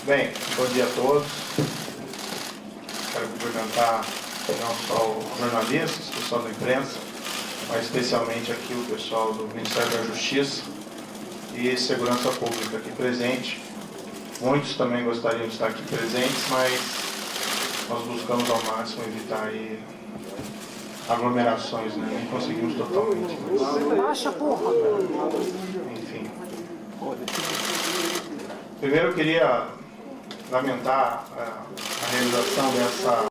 Bem, bom dia a todos. Quero cumprimentar não só os jornalistas, o pessoal da imprensa, mas especialmente aqui o pessoal do Ministério da Justiça e Segurança Pública aqui presente. Muitos também gostariam de estar aqui presentes, mas nós buscamos ao máximo evitar aí aglomerações, né? Nem conseguimos totalmente. Baixa, porra! Enfim. Primeiro eu queria lamentar a realização dessa...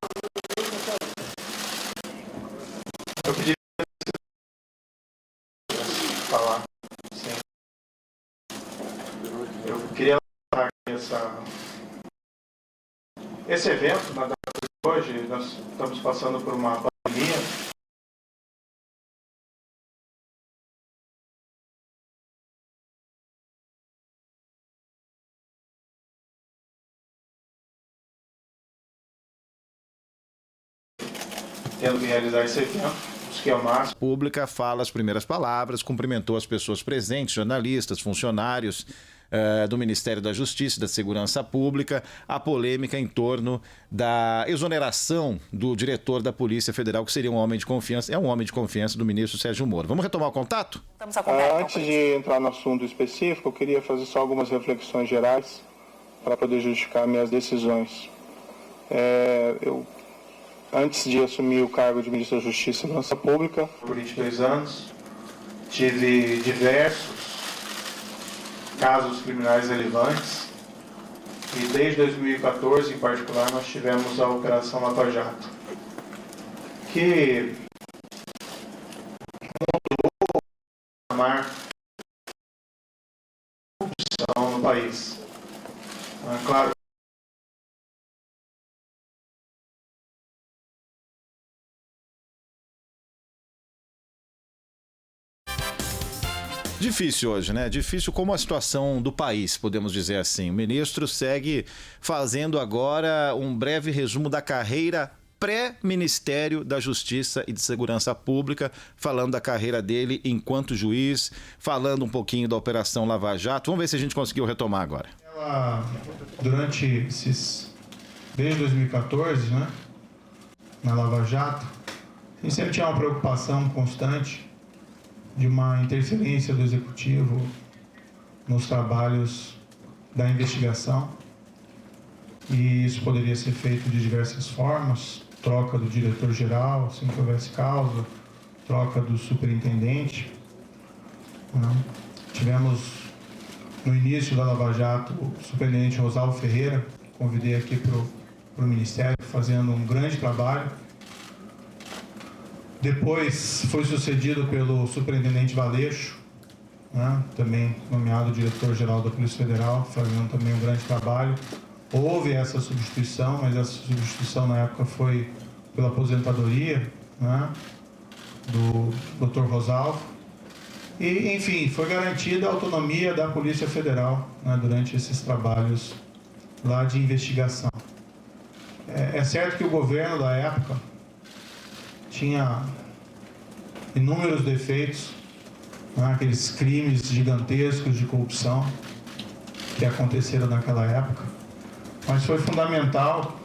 Eu pedi falar, sim. Eu queria lamentar esse evento, na data de hoje, nós estamos passando por uma pandemia. Tendo que realizar esse evento, que é o máximo. Pública fala as primeiras palavras, cumprimentou as pessoas presentes, jornalistas, funcionários do Ministério da Justiça e da Segurança Pública, a polêmica em torno da exoneração do diretor da Polícia Federal, que seria um homem de confiança, é um homem de confiança do ministro Sérgio Moro. Vamos retomar o contato? Antes de entrar no assunto específico, eu queria fazer só algumas reflexões gerais para poder justificar minhas decisões. Antes de assumir o cargo de Ministro da Justiça e Segurança Pública, por 22 anos, tive diversos casos criminais relevantes e desde 2014, em particular, nós tivemos a Operação Lava Jato, que mudou a marca da corrupção no país. Claro, difícil hoje, né? Difícil como a situação do país, podemos dizer assim. O ministro segue fazendo agora um breve resumo da carreira pré-Ministério da Justiça e de Segurança Pública, falando da carreira dele enquanto juiz, falando um pouquinho da Operação Lava Jato. Vamos ver se a gente conseguiu retomar agora. Desde 2014, né, na Lava Jato, a gente sempre tinha uma preocupação constante de uma interferência do Executivo nos trabalhos da investigação, e isso poderia ser feito de diversas formas: troca do diretor-geral, se não houvesse causa, troca do superintendente. Tivemos, no início da Lava Jato, o superintendente Rosalvo Ferreira, convidei aqui para o Ministério, fazendo um grande trabalho. Depois foi sucedido pelo superintendente Valeixo, né, também nomeado diretor-geral da Polícia Federal, fazendo também um grande trabalho. Houve essa substituição, mas essa substituição na época foi pela aposentadoria, né, do Dr. Rosalvo. E, enfim, foi garantida a autonomia da Polícia Federal, né, durante esses trabalhos lá de investigação. É certo que o governo da época tinha inúmeros defeitos, né, aqueles crimes gigantescos de corrupção que aconteceram naquela época, mas foi fundamental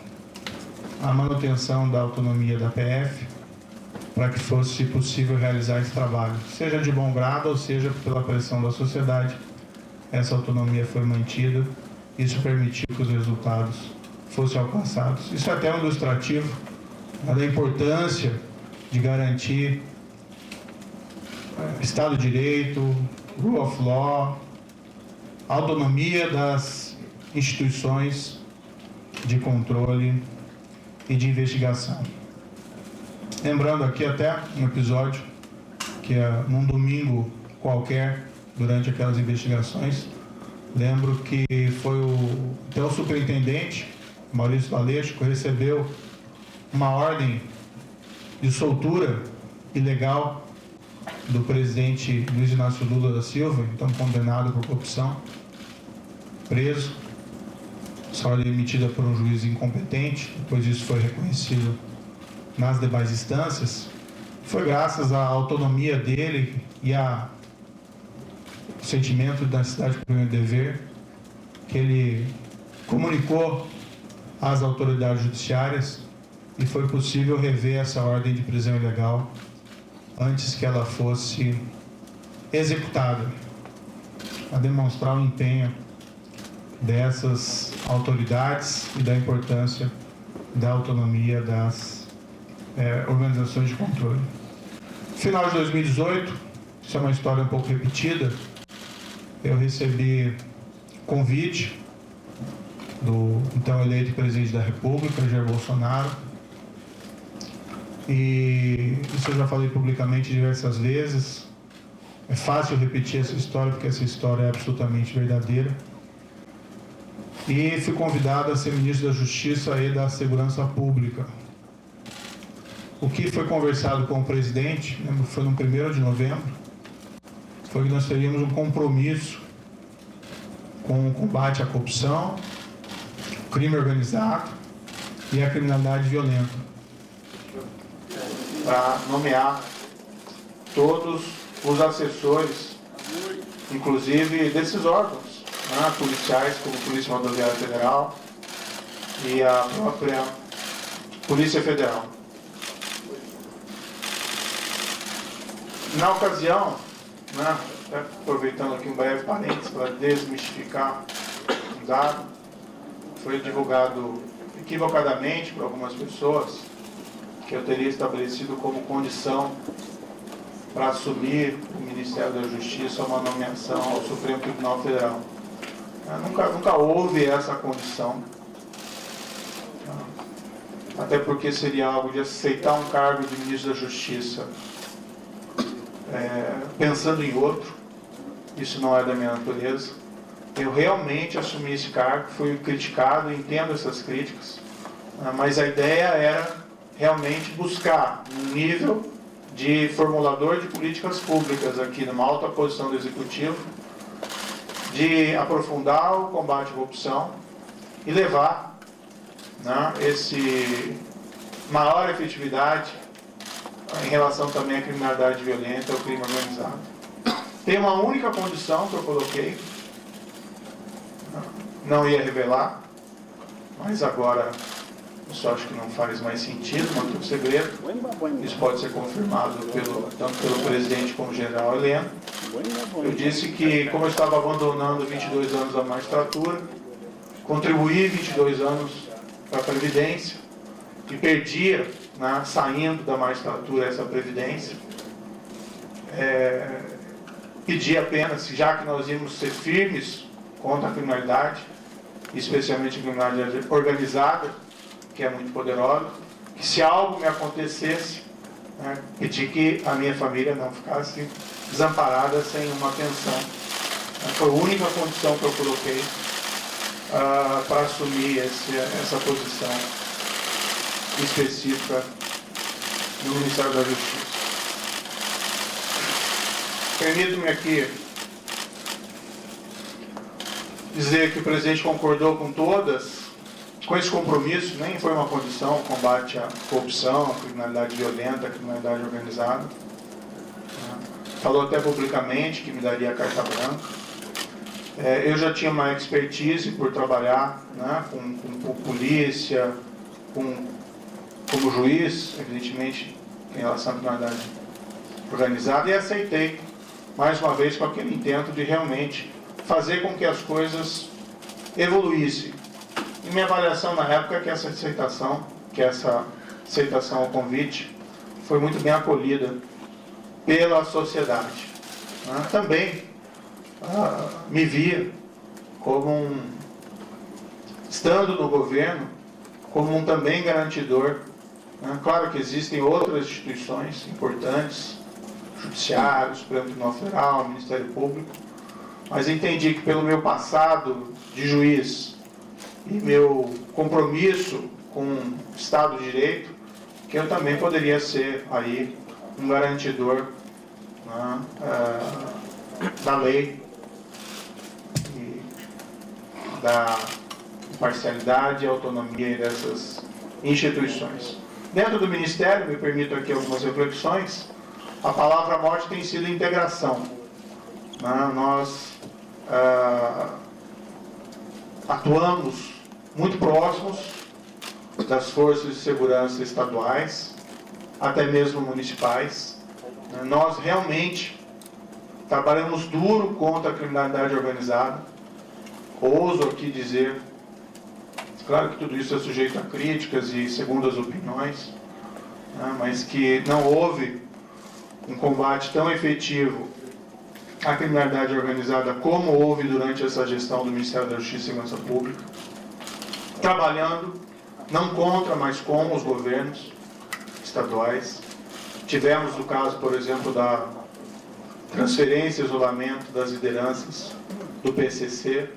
a manutenção da autonomia da PF para que fosse possível realizar esse trabalho, seja de bom grado ou seja pela pressão da sociedade. Essa autonomia foi mantida, isso permitiu que os resultados fossem alcançados. Isso é até um ilustrativo, né, da importância de garantir Estado de Direito, Rule of Law, autonomia das instituições de controle e de investigação. Lembrando aqui até um episódio que num domingo qualquer, durante aquelas investigações, lembro que foi até o superintendente, Maurício Valeixo, que recebeu uma ordem de soltura ilegal do presidente Luiz Inácio Lula da Silva, então condenado por corrupção, preso. Essa ordem emitida por um juiz incompetente, depois isso foi reconhecido nas demais instâncias. Foi graças à autonomia dele e ao sentimento da necessidade de cumprir o dever que ele comunicou às autoridades judiciárias e foi possível rever essa ordem de prisão ilegal antes que ela fosse executada, a demonstrar o empenho dessas autoridades e da importância da autonomia das organizações de controle. Final de 2018, isso é uma história um pouco repetida, eu recebi convite do então eleito presidente da República, Jair Bolsonaro, e isso eu já falei publicamente diversas vezes. É fácil repetir essa história, porque essa história é absolutamente verdadeira. E fui convidado a ser ministro da Justiça e da Segurança Pública. O que foi conversado com o presidente, foi no 1º de novembro, foi que nós teríamos um compromisso com o combate à corrupção, crime organizado e a criminalidade violenta, para nomear todos os assessores, inclusive desses órgãos, policiais, como a Polícia Rodoviária Federal e a própria Polícia Federal. Na ocasião, aproveitando aqui um breve parênteses para desmistificar um dado, foi divulgado equivocadamente por algumas pessoas que eu teria estabelecido como condição para assumir o Ministério da Justiça uma nomeação ao Supremo Tribunal Federal. Nunca houve essa condição, até porque seria algo de aceitar um cargo de ministro da Justiça pensando em outro. Isso não é da minha natureza. Eu realmente assumi esse cargo, fui criticado, entendo essas críticas, mas a ideia era realmente buscar um nível de formulador de políticas públicas aqui numa alta posição do Executivo, de aprofundar o combate à corrupção e levar esse maior efetividade em relação também à criminalidade violenta, ao crime organizado. Tem uma única condição que eu coloquei, não ia revelar, mas agora isso acho que não faz mais sentido, manter o segredo. Isso pode ser confirmado tanto pelo presidente como general Heleno. Eu disse que, como eu estava abandonando 22 anos da magistratura, contribuí 22 anos para a Previdência e perdia, saindo da magistratura, essa Previdência. Pedi apenas, já que nós íamos ser firmes contra a criminalidade, especialmente a criminalidade organizada, que é muito poderosa, que se algo me acontecesse, pedi que a minha família não ficasse desamparada sem uma pensão. Foi a única condição que eu coloquei para assumir essa posição específica no Ministério da Justiça. Permito-me aqui dizer que o presidente concordou com esse compromisso, nem foi uma condição, o combate à corrupção, à criminalidade violenta, à criminalidade organizada. Falou até publicamente que me daria a carta branca. Eu já tinha uma expertise por trabalhar com polícia, como juiz, evidentemente, em relação à criminalidade organizada, e aceitei, mais uma vez, com aquele intento de realmente fazer com que as coisas evoluíssem. E minha avaliação na época é que essa aceitação ao convite foi muito bem acolhida pela sociedade. Também me via como estando no governo, como um também garantidor. Claro que existem outras instituições importantes, Judiciário, Supremo Tribunal Federal, Ministério Público, mas entendi que pelo meu passado de juiz e meu compromisso com o Estado de Direito, que eu também poderia ser aí um garantidor da lei e da imparcialidade e autonomia dessas instituições. Dentro do Ministério, me permito aqui algumas reflexões, a palavra-morte tem sido integração. Nós atuamos muito próximos das forças de segurança estaduais, até mesmo municipais. Nós realmente trabalhamos duro contra a criminalidade organizada. Ouso aqui dizer, claro que tudo isso é sujeito a críticas e segundas opiniões, mas que não houve um combate tão efetivo à criminalidade organizada como houve durante essa gestão do Ministério da Justiça e Segurança Pública, trabalhando não contra, mas com os governos estaduais. Tivemos o caso, por exemplo, da transferência e isolamento das lideranças do PCC.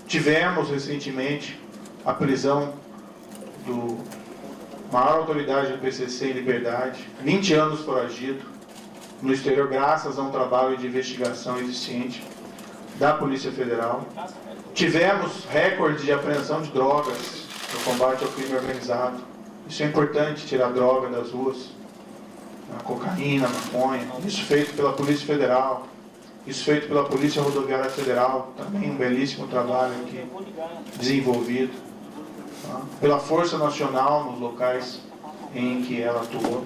Tivemos recentemente a prisão do maior autoridade do PCC em liberdade, 20 anos foragido, no exterior, graças a um trabalho de investigação eficiente da Polícia Federal. Tivemos recordes de apreensão de drogas no combate ao crime organizado. Isso é importante, tirar droga das ruas, a cocaína, a maconha. Isso feito pela Polícia Federal, isso feito pela Polícia Rodoviária Federal, também um belíssimo trabalho aqui desenvolvido, pela Força Nacional nos locais em que ela atuou.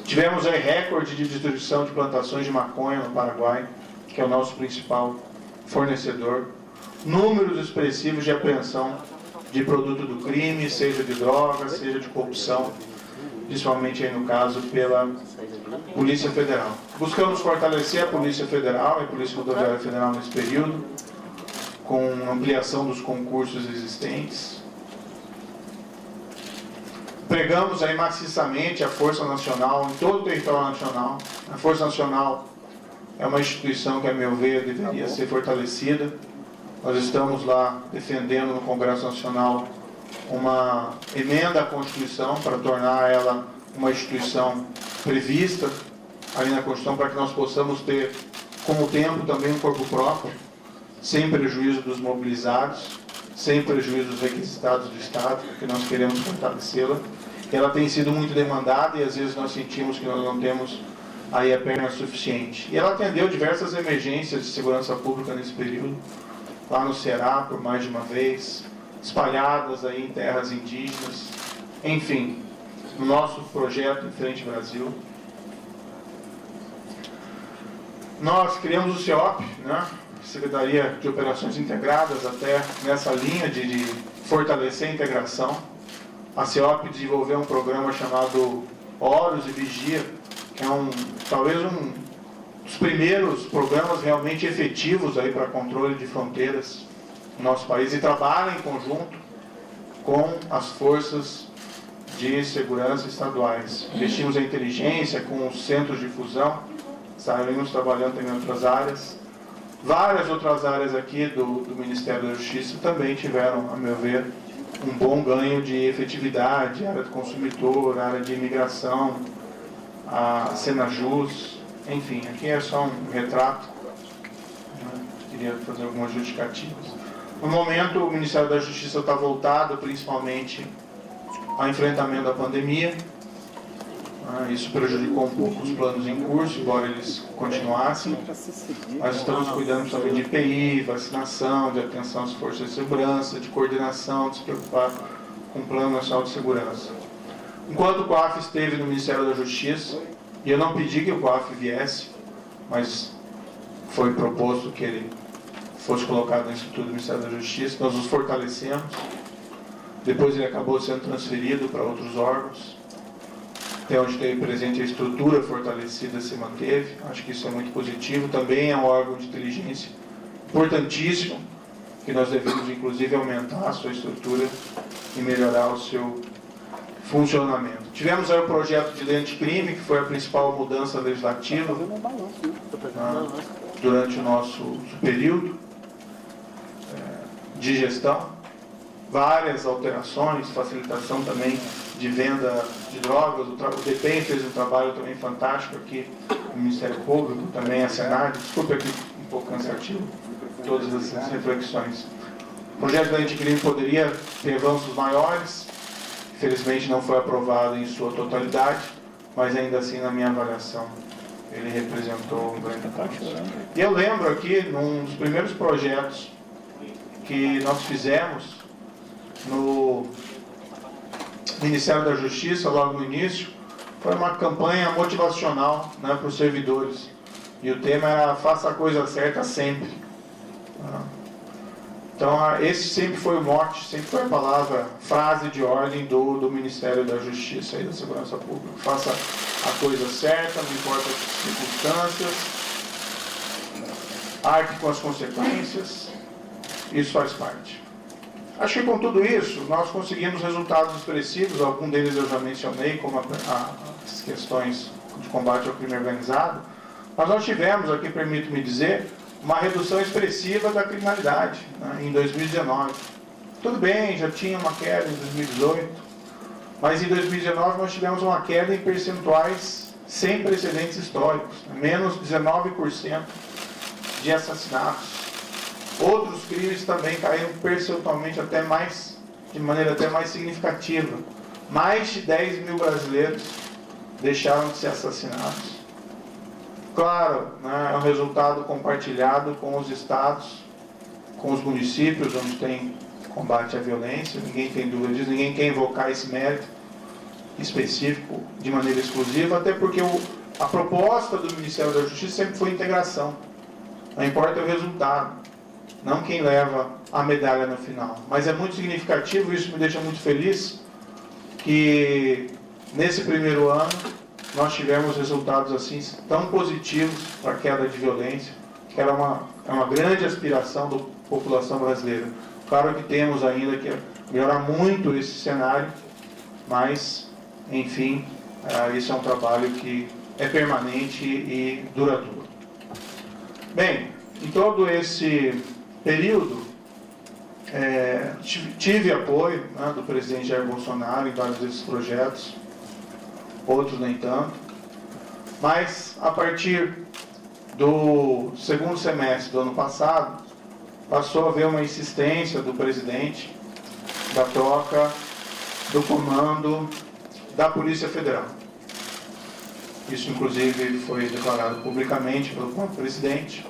Tivemos aí recorde de destruição de plantações de maconha no Paraguai, que é o nosso principal fornecedor. Números expressivos de apreensão de produto do crime, seja de droga, seja de corrupção, principalmente aí no caso pela Polícia Federal. Buscamos fortalecer a Polícia Federal e a Polícia Rodoviária Federal nesse período, com ampliação dos concursos existentes. Pregamos aí maciçamente a Força Nacional em todo o território nacional. A Força Nacional é uma instituição que, a meu ver, deveria ser fortalecida. Nós estamos lá defendendo no Congresso Nacional uma emenda à Constituição para tornar ela uma instituição prevista ali na Constituição, para que nós possamos ter, com o tempo, também um corpo próprio, sem prejuízo dos mobilizados, sem prejuízo dos requisitados do Estado, que nós queremos fortalecê-la. Ela tem sido muito demandada e às vezes nós sentimos que nós não temos aí a perna suficiente. E ela atendeu diversas emergências de segurança pública nesse período, lá no Ceará, por mais de uma vez, espalhadas aí em terras indígenas, enfim, no nosso projeto Em Frente Brasil. Nós criamos o CEOP, Secretaria de Operações Integradas, até nessa linha de fortalecer a integração. A CEOP desenvolveu um programa chamado Horus e Vigia, que é talvez um dos primeiros programas realmente efetivos aí para controle de fronteiras no nosso país, e trabalha em conjunto com as forças de segurança estaduais. Investimos em inteligência com os centros de fusão, estaremos trabalhando também em outras áreas. Várias outras áreas aqui do Ministério da Justiça também tiveram, a meu ver, um bom ganho de efetividade, área do consumidor, área de imigração, a Senajus, enfim, aqui é só um retrato, queria fazer algumas justificativas. No momento, o Ministério da Justiça está voltado principalmente ao enfrentamento da pandemia. Isso prejudicou um pouco os planos em curso, embora eles continuassem. Nós estamos cuidando também de IPI, vacinação, de atenção às forças de segurança, de coordenação, de se preocupar com o Plano Nacional de Segurança. Enquanto o COAF esteve no Ministério da Justiça, e eu não pedi que o COAF viesse, mas foi proposto que ele fosse colocado no Instituto do Ministério da Justiça, nós nos fortalecemos. Depois ele acabou sendo transferido para outros órgãos. Até onde teve presente, a estrutura fortalecida se manteve. Acho que isso é muito positivo. Também é um órgão de inteligência importantíssimo, que nós devemos, inclusive, aumentar a sua estrutura e melhorar o seu funcionamento. Tivemos aí o projeto de lei anticrime, que foi a principal mudança legislativa durante o nosso período de gestão. Várias alterações, facilitação também de venda de drogas. O DEPEN fez um trabalho também fantástico aqui no Ministério Público, também a Senado. Desculpe aqui um pouco cansativo, todas essas reflexões. O projeto da anticrime poderia ter avanços maiores, infelizmente não foi aprovado em sua totalidade, mas ainda assim, na minha avaliação, ele representou um grande passo. E eu lembro aqui, num dos primeiros projetos que nós fizemos, no Ministério da Justiça, logo no início, foi uma campanha motivacional, né, para os servidores. E o tema era faça a coisa certa sempre. Então, esse sempre foi o mote, sempre foi a palavra, frase de ordem do Ministério da Justiça e da Segurança Pública. Faça a coisa certa, não importa as circunstâncias, arque com as consequências, isso faz parte. Acho que com tudo isso, nós conseguimos resultados expressivos, alguns deles eu já mencionei, como as questões de combate ao crime organizado, mas nós tivemos aqui, permito-me dizer, uma redução expressiva da criminalidade, né, em 2019. Tudo bem, já tinha uma queda em 2018, mas em 2019 nós tivemos uma queda em percentuais sem precedentes históricos, menos 19% de assassinatos. Outros crimes também caíram percentualmente de maneira até mais significativa. Mais de 10 mil brasileiros deixaram de ser assassinados. Claro, né, é um resultado compartilhado com os estados, com os municípios, onde tem combate à violência, ninguém tem dúvida disso, ninguém quer invocar esse mérito específico de maneira exclusiva, até porque a proposta do Ministério da Justiça sempre foi integração. Não importa o resultado, não quem leva a medalha no final. Mas é muito significativo, isso me deixa muito feliz, que nesse primeiro ano nós tivemos resultados assim tão positivos para a queda de violência, que era uma grande aspiração da população brasileira. Claro que temos ainda que melhorar muito esse cenário, mas, enfim, isso é um trabalho que é permanente e duradouro. Bem, em todo esse período, tive apoio, né, do presidente Jair Bolsonaro em vários desses projetos, outros nem tanto, mas a partir do segundo semestre do ano passado, passou a haver uma insistência do presidente da troca do comando da Polícia Federal. Isso, inclusive, foi declarado publicamente pelo próprio presidente.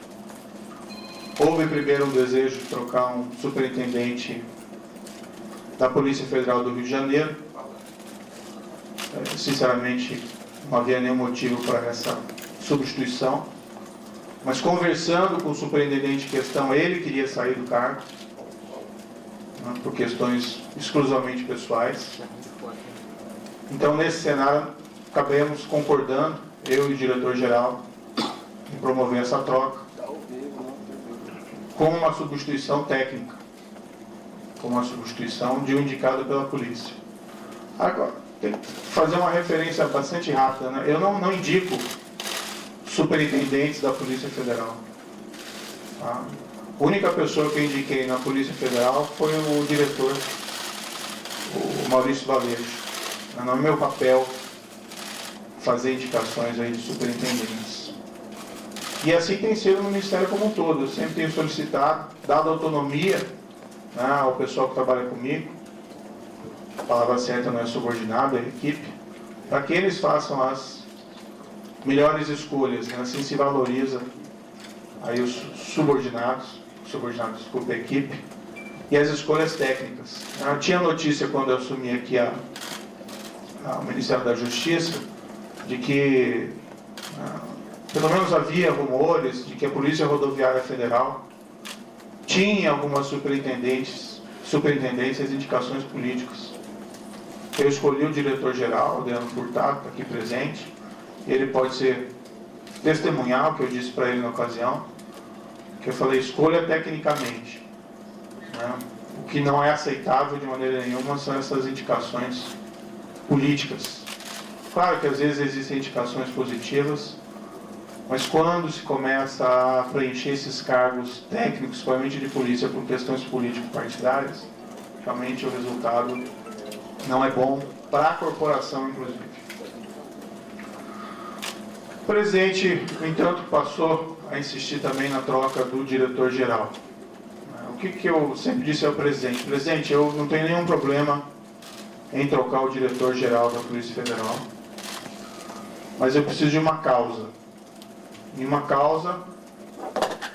Houve primeiro um desejo de trocar um superintendente da Polícia Federal do Rio de Janeiro. Sinceramente, não havia nenhum motivo para essa substituição. Mas conversando com o superintendente em questão, ele queria sair do cargo, né, por questões exclusivamente pessoais. Então, nesse cenário, acabamos concordando, eu e o diretor-geral, em promover essa troca, com uma substituição técnica, com uma substituição de um indicado pela polícia. Agora, tem que fazer uma referência bastante rápida, né? Eu não indico superintendentes da Polícia Federal. Tá? A única pessoa que eu indiquei na Polícia Federal foi o diretor, o Maurício Valejo. Não é meu papel fazer indicações aí de superintendentes. E assim tem sido no Ministério como um todo. Eu sempre tenho solicitado, dado autonomia, né, ao pessoal que trabalha comigo, a palavra certa não é subordinado, é equipe, para que eles façam as melhores escolhas, né? Assim se valoriza aí os subordinados, desculpa, a equipe, e as escolhas técnicas. Eu tinha notícia quando eu assumi aqui o Ministério da Justiça, de que pelo menos havia rumores de que a Polícia Rodoviária Federal tinha algumas superintendências indicações políticas. Eu escolhi o diretor-geral, Adriano Furtado, está aqui presente. Ele pode ser testemunhar o que eu disse para ele na ocasião, que eu falei, escolha tecnicamente. Né? O que não é aceitável de maneira nenhuma são essas indicações políticas. Claro que às vezes existem indicações positivas, mas quando se começa a preencher esses cargos técnicos, principalmente de polícia, por questões político-partidárias, realmente o resultado não é bom para a corporação, inclusive. O presidente, no entanto, passou a insistir também na troca do diretor-geral. O que eu sempre disse ao presidente? Presidente, eu não tenho nenhum problema em trocar o diretor-geral da Polícia Federal, mas eu preciso de uma causa. E uma causa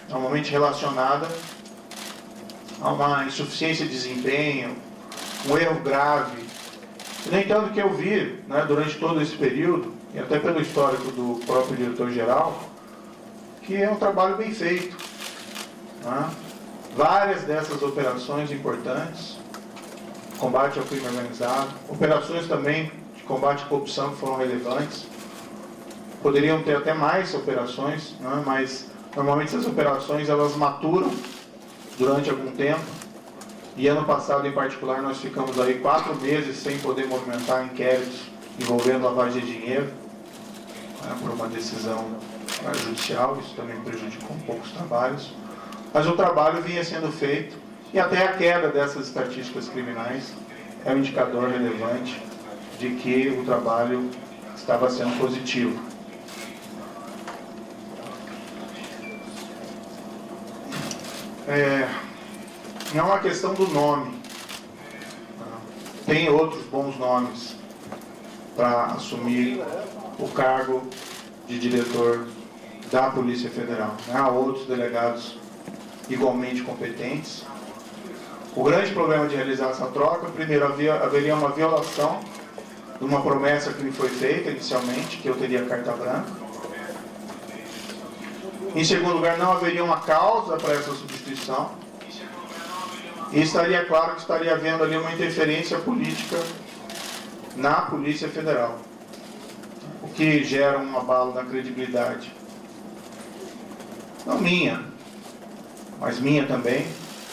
normalmente relacionada a uma insuficiência de desempenho, um erro grave No entanto, que eu vi, né, durante todo esse período, e até pelo histórico do próprio diretor-geral, que é um trabalho bem feito. Né? Várias dessas operações importantes, combate ao crime organizado, operações também de combate à corrupção que foram relevantes, poderiam ter até mais operações, né? Mas normalmente essas operações elas maturam durante algum tempo. E ano passado, em particular, nós ficamos aí 4 meses sem poder movimentar inquéritos envolvendo lavagem de dinheiro, né, por uma decisão judicial. Isso também prejudicou um pouco os trabalhos. Mas o trabalho vinha sendo feito e até a queda dessas estatísticas criminais é um indicador relevante de que o trabalho estava sendo positivo. Não é uma questão do nome. Tem outros bons nomes para assumir o cargo de diretor da Polícia Federal. Há outros delegados igualmente competentes. O grande problema de realizar essa troca, primeiro, haveria uma violação de uma promessa que me foi feita inicialmente, que eu teria carta branca. Em segundo lugar, não haveria uma causa para essa substituição. E estaria claro que estaria havendo ali uma interferência política na Polícia Federal, o que gera um abalo na credibilidade. Não minha, mas minha também,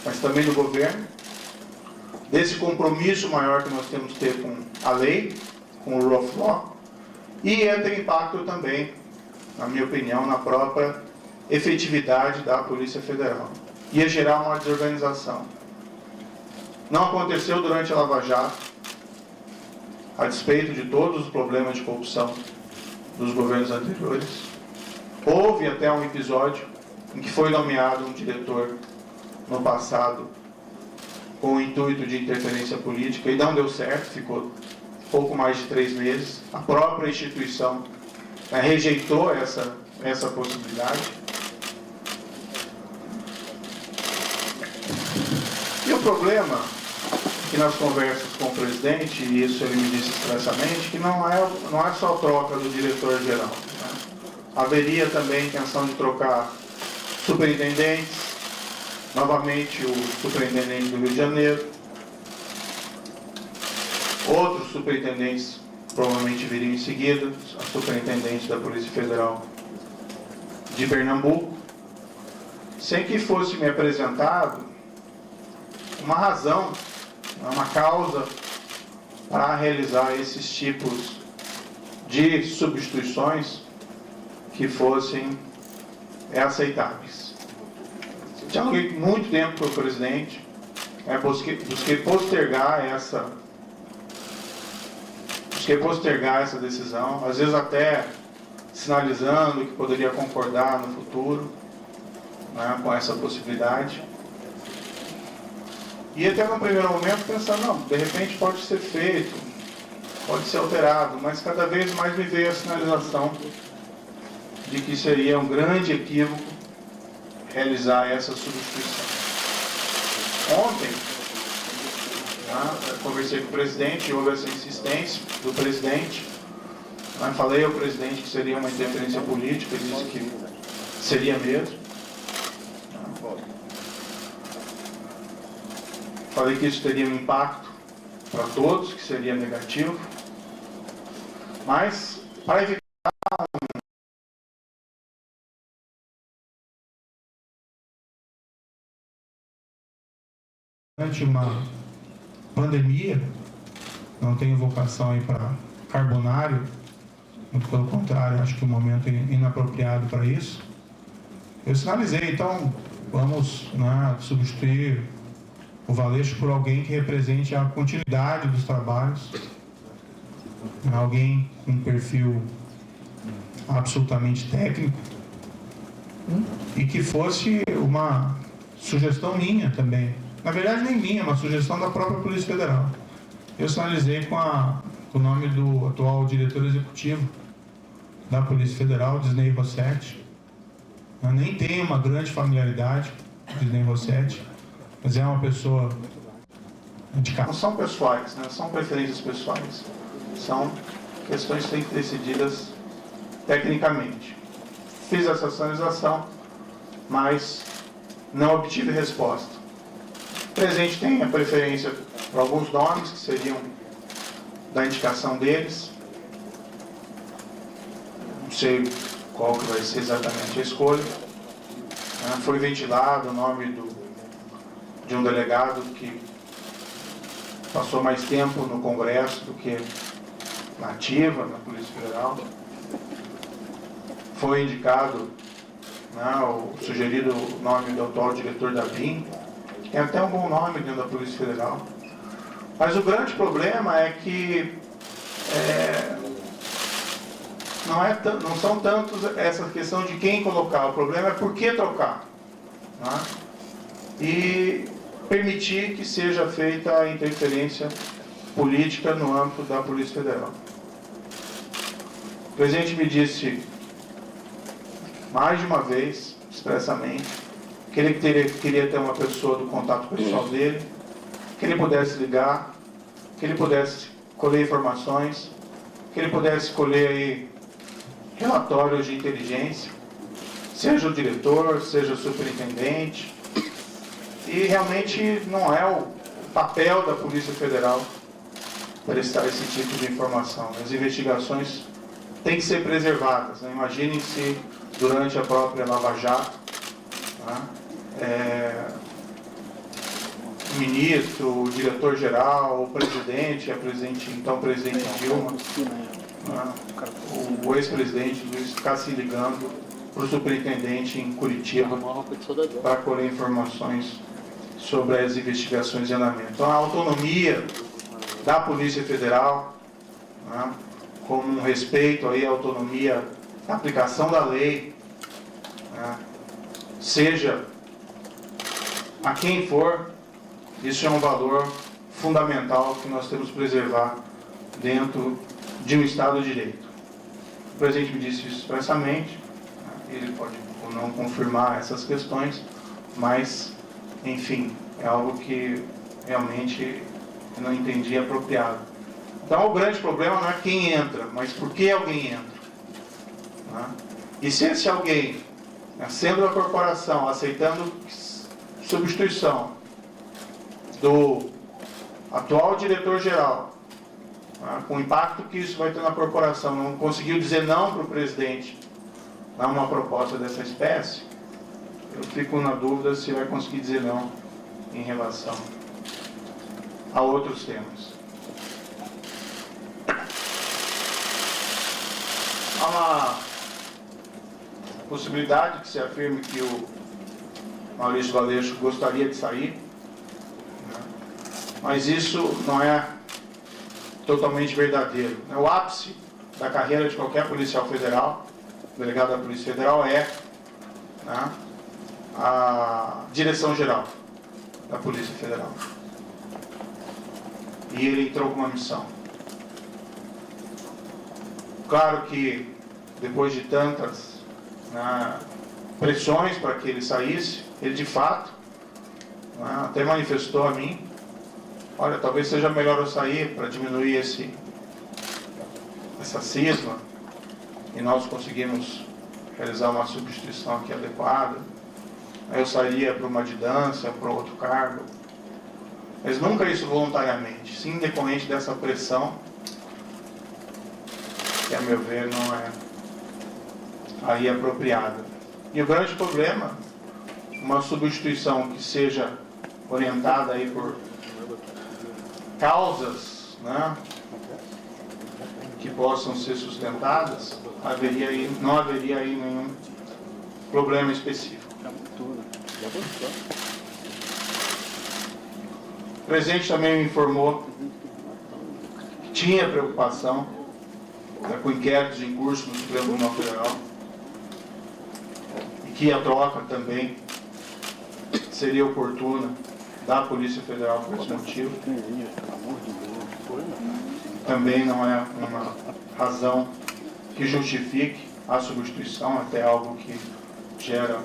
mas também do governo, desse compromisso maior que nós temos que ter com a lei, com o rule of law, e entra impacto também, na minha opinião, na própria efetividade da Polícia Federal. Ia gerar uma desorganização. Não aconteceu durante a Lava Jato, a despeito de todos os problemas de corrupção dos governos anteriores. Houve até um episódio em que foi nomeado um diretor no passado com o intuito de interferência política e não deu certo, ficou pouco mais de 3 meses. A própria instituição rejeitou essa possibilidade. E o problema que nas conversas com o presidente, e isso ele me disse expressamente, que não é só troca do diretor-geral. Né? Haveria também intenção de trocar superintendentes, novamente o superintendente do Rio de Janeiro, outros superintendentes provavelmente viriam em seguida, a superintendente da Polícia Federal de Pernambuco, sem que fosse me apresentado uma razão, uma causa para realizar esses tipos de substituições que fossem aceitáveis. Dialoguei muito tempo com o presidente, busquei postergar essa decisão, às vezes até sinalizando que poderia concordar no futuro, né, com essa possibilidade. E até no primeiro momento pensando, não, de repente pode ser feito, pode ser alterado, mas cada vez mais me veio a sinalização de que seria um grande equívoco realizar essa substituição. Ontem, eu conversei com o presidente, houve essa insistência do presidente, falei ao presidente que seria uma interferência política, ele disse que seria mesmo. Falei que isso teria um impacto para todos, que seria negativo, mas para evitar durante uma pandemia, não tenho vocação aí para carbonário, muito pelo contrário, acho que o momento é inapropriado para isso. Eu sinalizei, então vamos substituir o Valeixo por alguém que represente a continuidade dos trabalhos, alguém com um perfil absolutamente técnico e que fosse uma sugestão minha também. Na verdade, nem minha, uma sugestão da própria Polícia Federal. Eu sinalizei com o nome do atual diretor executivo da Polícia Federal, Disney Rossetti. Eu nem tenho uma grande familiaridade com Disney Rossetti, mas é uma pessoa Não são pessoais, né? São preferências pessoais. São questões que têm que ser decididas tecnicamente. Fiz essa sinalização, mas não obtive resposta. O presidente tem a preferência por alguns nomes que seriam da indicação deles. Não sei qual que vai ser exatamente a escolha. Foi ventilado o nome de um delegado que passou mais tempo no Congresso do que na ativa, na Polícia Federal. Foi indicado, o sugerido nome do atual diretor da BIM, que tem até um bom nome dentro da Polícia Federal. Mas o grande problema é que não são tantos essa questão de quem colocar, o problema é por que trocar. Né? E permitir que seja feita a interferência política no âmbito da Polícia Federal. O presidente me disse mais de uma vez, expressamente, que ele queria ter uma pessoa do contato pessoal dele, que ele pudesse ligar, que ele pudesse colher informações, que ele pudesse colher aí relatórios de inteligência, seja o diretor, seja o superintendente. E realmente não é o papel da Polícia Federal prestar esse tipo de informação. As investigações têm que ser preservadas. Né? Imaginem se durante a própria Lava Jato, o ministro, o diretor-geral, o presidente, então presidente Dilma, o ex-presidente Luiz ficar se ligando para o superintendente em Curitiba para colher informações sobre as investigações em andamento. Então, a autonomia da Polícia Federal, como um respeito aí à autonomia da aplicação da lei, seja a quem for, isso é um valor fundamental que nós temos que preservar dentro de um Estado de Direito. O presidente me disse isso expressamente, ele pode ou não confirmar essas questões, mas, enfim, é algo que realmente eu não entendi apropriado. Então, o grande problema não é quem entra, mas por que alguém entra. E se esse alguém, sendo da corporação, aceitando substituição do atual diretor-geral, com o impacto que isso vai ter na corporação, não conseguiu dizer não para o presidente a uma proposta dessa espécie, eu fico na dúvida se vai conseguir dizer não em relação a outros temas. Há uma possibilidade que se afirme que o Maurício Valeixo gostaria de sair, mas isso não é totalmente verdadeiro. O ápice da carreira de qualquer policial federal, delegado da Polícia Federal, é a direção-geral da Polícia Federal. E ele entrou com uma missão. Claro que, depois de tantas pressões para que ele saísse, ele de fato até manifestou a mim: olha, talvez seja melhor eu sair para diminuir essa cisma e nós conseguimos realizar uma substituição aqui adequada. Aí eu sairia para uma distância, para outro cargo. Mas nunca isso voluntariamente, sim decorrente dessa pressão, que a meu ver não é aí apropriada. E o grande problema, uma substituição que seja orientada aí por causas que possam ser sustentadas, não haveria aí nenhum problema específico. O presidente também me informou que tinha preocupação com inquéritos em curso no Supremo Tribunal Federal e que a troca também seria oportuna da Polícia Federal por esse motivo. Também não é uma razão que justifique a substituição, até algo que gera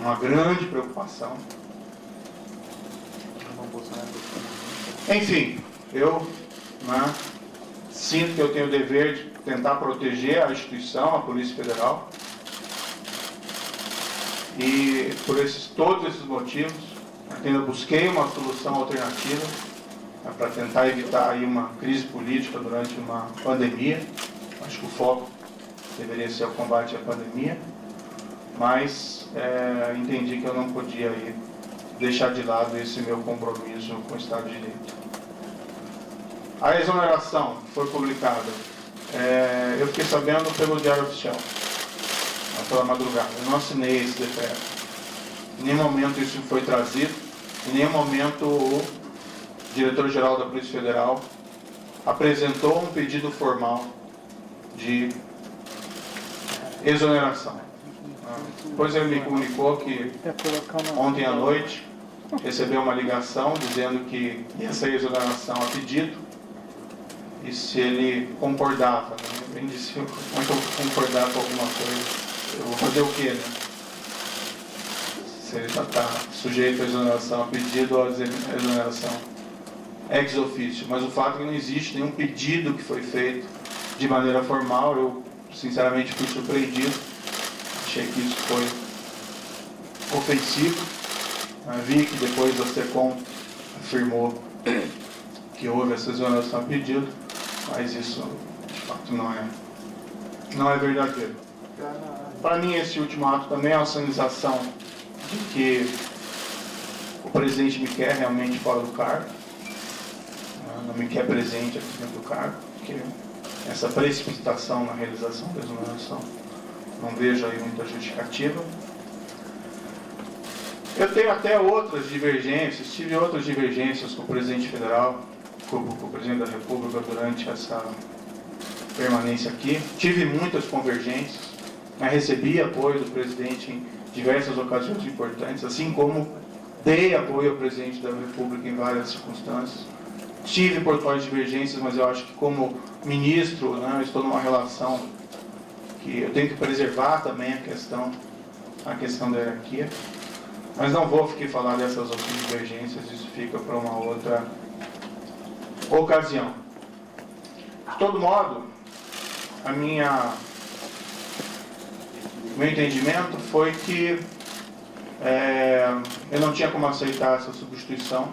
uma grande preocupação. Enfim, eu, né, sinto que eu tenho o dever de tentar proteger a instituição, a Polícia Federal. E por todos esses motivos, ainda busquei uma solução alternativa, né, para tentar evitar aí uma crise política durante uma pandemia. Acho que o foco deveria ser o combate à pandemia, mas entendi que eu não podia aí deixar de lado esse meu compromisso com o Estado de Direito. A exoneração foi publicada, eu fiquei sabendo pelo Diário Oficial, pela madrugada. Eu não assinei esse decreto. Em nenhum momento isso foi trazido, em nenhum momento o diretor-geral da Polícia Federal apresentou um pedido formal de exoneração. Depois ele me comunicou que ontem à noite recebeu uma ligação dizendo que ia ser exoneração a pedido e se ele concordava, né? Ele disse, como é que eu vou concordar com alguma coisa? Eu vou fazer o quê, né? Se ele está sujeito à exoneração a pedido ou à exoneração ex officio. Mas o fato é que não existe nenhum pedido que foi feito de maneira formal. Eu, sinceramente, fui surpreendido. Achei que isso foi ofensivo. Vi que depois a SECOM afirmou que houve essa exoneração a pedido, mas isso, de fato, não é verdadeiro. Para mim, esse último ato também é uma sinalização de que o presidente me quer realmente fora do cargo, não me quer presente aqui dentro do cargo, porque essa precipitação na realização da exoneração não vejo aí muita justificativa. Eu tenho até outras divergências, tive outras divergências com o presidente federal, com o presidente da República durante essa permanência aqui. Tive muitas convergências, mas recebi apoio do presidente em diversas ocasiões importantes, assim como dei apoio ao presidente da República em várias circunstâncias. Tive portuais divergências, mas eu acho que como ministro, né, eu estou numa relação que eu tenho que preservar também a questão da hierarquia. Mas não vou aqui falar dessas outras divergências, isso fica para uma outra ocasião. De todo modo, meu entendimento foi que eu não tinha como aceitar essa substituição.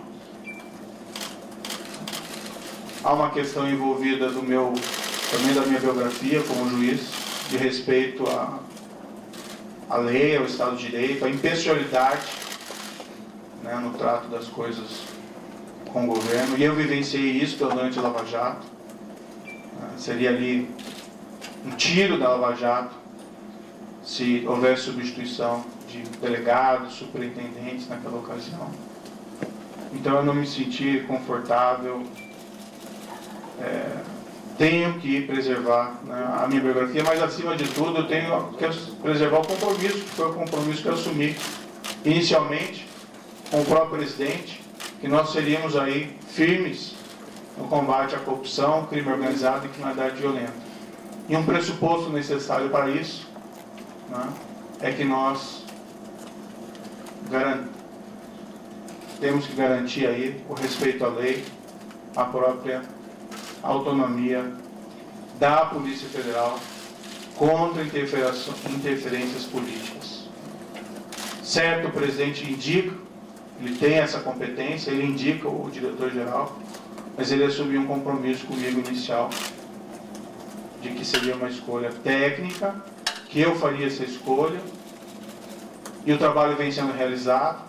Há uma questão envolvida também da minha biografia como juiz, de respeito à lei, ao Estado de Direito, à impessoalidade, né, no trato das coisas com o governo. E eu vivenciei isso durante a Lava Jato. Seria ali um tiro da Lava Jato se houvesse substituição de delegados, superintendentes naquela ocasião. Então eu não me senti confortável. Tenho que preservar, né, a minha biografia, mas acima de tudo eu tenho que preservar o compromisso, que foi o compromisso que eu assumi inicialmente com o próprio presidente, que nós seríamos aí firmes no combate à corrupção, crime organizado e criminalidade violenta. E um pressuposto necessário para isso, né, é que nós temos que garantir aí o respeito à lei, a própria autonomia da Polícia Federal contra interferências políticas. Certo, o presidente indica, ele tem essa competência, ele indica o diretor-geral, mas ele assumiu um compromisso comigo inicial de que seria uma escolha técnica, que eu faria essa escolha, e o trabalho vem sendo realizado.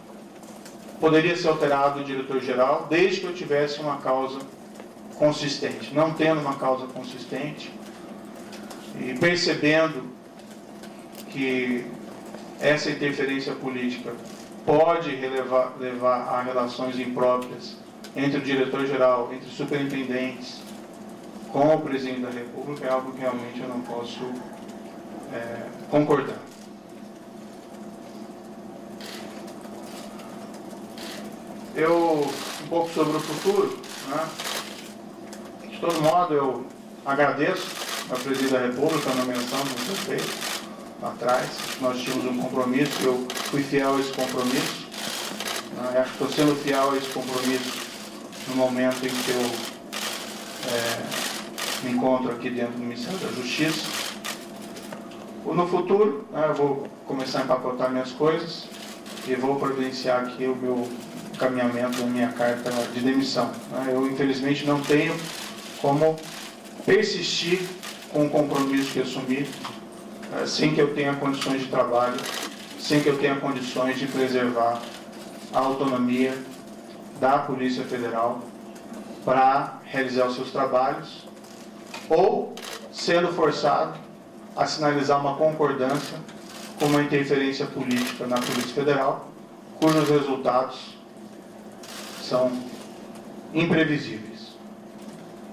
Poderia ser alterado o diretor-geral, desde que eu tivesse uma causa consistente. Não tendo uma causa consistente e percebendo que essa interferência política pode levar a relações impróprias entre o diretor-geral, entre os superintendentes, com o presidente da República, é algo que realmente eu não posso concordar. Um pouco sobre o futuro, né? De todo modo, eu agradeço ao presidente da República a nomeação do prefeito lá atrás. Nós tínhamos um compromisso, eu fui fiel a esse compromisso. Acho que estou sendo fiel a esse compromisso no momento em que eu me encontro aqui dentro do Ministério da Justiça. No futuro, eu vou começar a empacotar minhas coisas e vou providenciar aqui o meu encaminhamento da minha carta de demissão. Eu, infelizmente, não tenho como persistir com o compromisso que assumi sem que eu tenha condições de trabalho, sem que eu tenha condições de preservar a autonomia da Polícia Federal para realizar os seus trabalhos, ou sendo forçado a sinalizar uma concordância com uma interferência política na Polícia Federal, cujos resultados são imprevisíveis.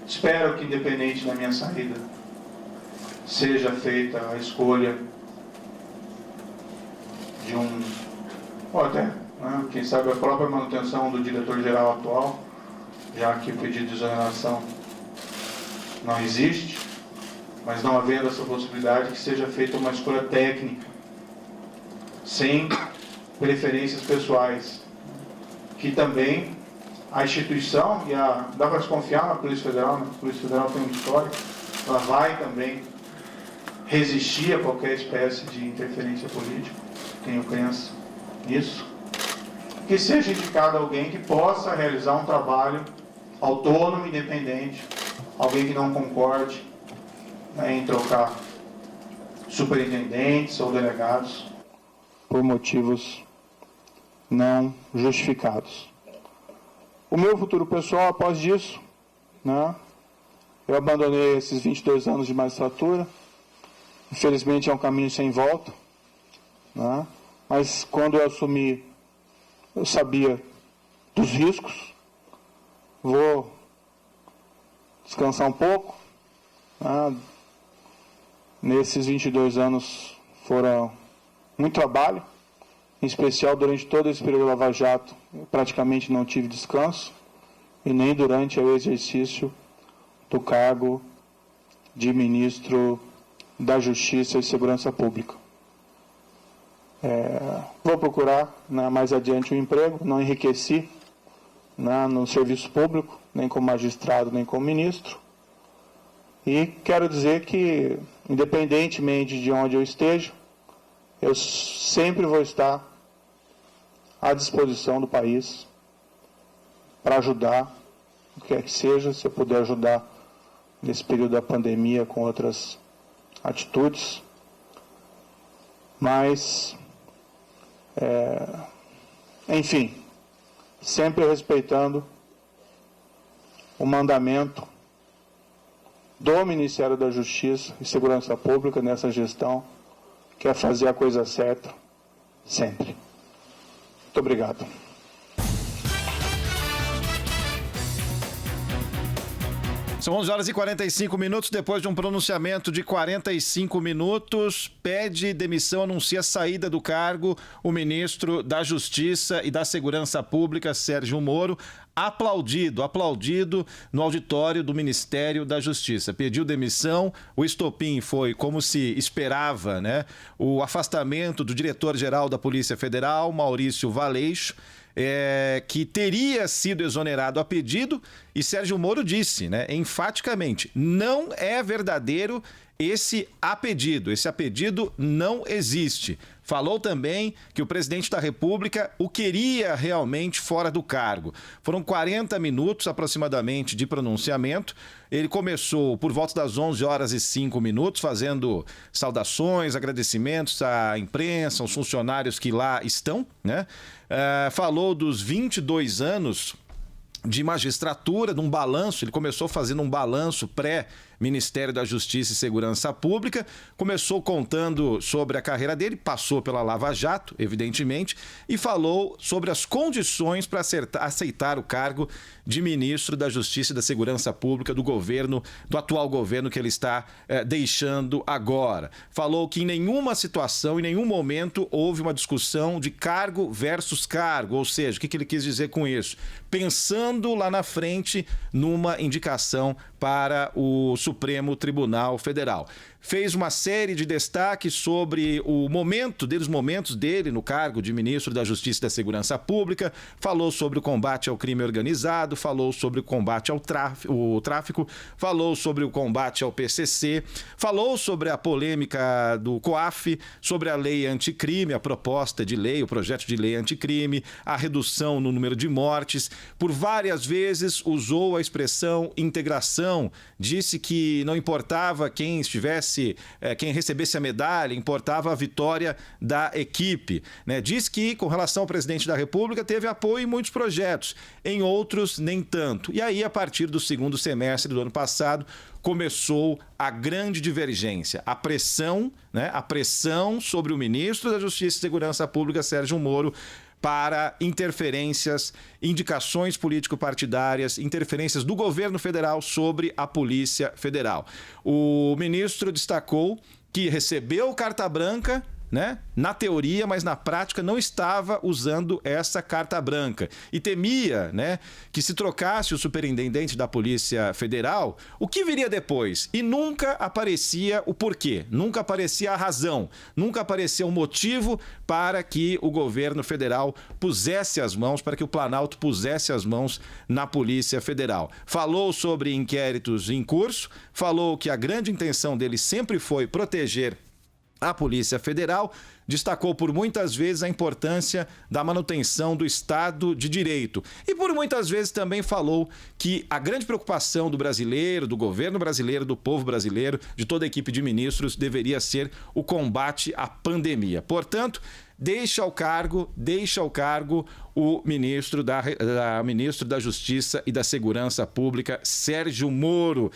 Espero que, independente da minha saída, seja feita a escolha de ou até, quem sabe, a própria manutenção do diretor-geral atual, já que o pedido de exoneração não existe, mas não havendo essa possibilidade, que seja feita uma escolha técnica, sem preferências pessoais, que também a instituição, dá para se confiar na Polícia Federal, né? A Polícia Federal tem uma história, ela vai também resistir a qualquer espécie de interferência política, tenho crença nisso, que seja indicado alguém que possa realizar um trabalho autônomo, independente, alguém que não concorde em trocar superintendentes ou delegados por motivos não justificados. O meu futuro pessoal, após isso, eu abandonei esses 22 anos de magistratura. Infelizmente é um caminho sem volta, mas quando eu assumi, eu sabia dos riscos. Vou descansar um pouco. Nesses 22 anos foram muito trabalho, em especial durante todo esse período Lava Jato, eu praticamente não tive descanso, e nem durante o exercício do cargo de ministro da Justiça e Segurança Pública. Vou procurar mais adiante um emprego, não enriqueci no serviço público, nem como magistrado, nem como ministro. E quero dizer que, independentemente de onde eu esteja, eu sempre vou estar à disposição do país para ajudar, o que quer que seja, se eu puder ajudar nesse período da pandemia com outras atitudes, mas, enfim, sempre respeitando o mandamento do Ministério da Justiça e Segurança Pública nessa gestão, que é fazer a coisa certa sempre. Muito obrigado. São 11h45, depois de um pronunciamento de 45 minutos, pede demissão, anuncia a saída do cargo o ministro da Justiça e da Segurança Pública, Sérgio Moro, aplaudido no auditório do Ministério da Justiça. Pediu demissão, o estopim foi, como se esperava, o afastamento do diretor-geral da Polícia Federal, Maurício Valeixo, que teria sido exonerado a pedido, e Sérgio Moro disse, enfaticamente, não é verdadeiro esse a pedido não existe. Falou também que o presidente da República o queria realmente fora do cargo. Foram 40 minutos aproximadamente de pronunciamento. Ele começou por volta das 11h05, fazendo saudações, agradecimentos à imprensa, aos funcionários que lá estão, falou dos 22 anos de magistratura, de um balanço. Ele começou fazendo um balanço pré-Ministério da Justiça e Segurança Pública, começou contando sobre a carreira dele, passou pela Lava Jato, evidentemente, e falou sobre as condições para aceitar o cargo de ministro da Justiça e da Segurança Pública do governo, do atual governo que ele está deixando agora. Falou que em nenhuma situação, em nenhum momento, houve uma discussão de cargo versus cargo, ou seja, o que ele quis dizer com isso? Pensando lá na frente numa indicação para o Supremo Tribunal Federal. Fez uma série de destaques sobre os momentos dele no cargo de ministro da Justiça e da Segurança Pública, falou sobre o combate ao crime organizado, falou sobre o combate ao tráfico, falou sobre o combate ao PCC, falou sobre a polêmica do COAF, sobre a lei anticrime, a proposta de lei, o projeto de lei anticrime, a redução no número de mortes. Por várias vezes usou a expressão integração, disse que não importava quem recebesse a medalha, importava a vitória da equipe, né? Diz que, com relação ao presidente da República, teve apoio em muitos projetos, em outros nem tanto. E aí, a partir do segundo semestre do ano passado, começou a grande divergência, a pressão sobre o ministro da Justiça e Segurança Pública, Sérgio Moro, para interferências, indicações político-partidárias, interferências do governo federal sobre a Polícia Federal. O ministro destacou que recebeu carta branca, né, na teoria, mas na prática não estava usando essa carta branca. E temia, né, que se trocasse o superintendente da Polícia Federal, o que viria depois? E nunca aparecia o porquê, nunca aparecia a razão, nunca aparecia o motivo para que o governo federal pusesse as mãos, para que o Planalto pusesse as mãos na Polícia Federal. Falou sobre inquéritos em curso, falou que a grande intenção dele sempre foi proteger a Polícia Federal, destacou por muitas vezes a importância da manutenção do Estado de Direito. E por muitas vezes também falou que a grande preocupação do brasileiro, do governo brasileiro, do povo brasileiro, de toda a equipe de ministros, deveria ser o combate à pandemia. Portanto, deixa ao cargo o ministro da Justiça e da Segurança Pública, Sérgio Moro.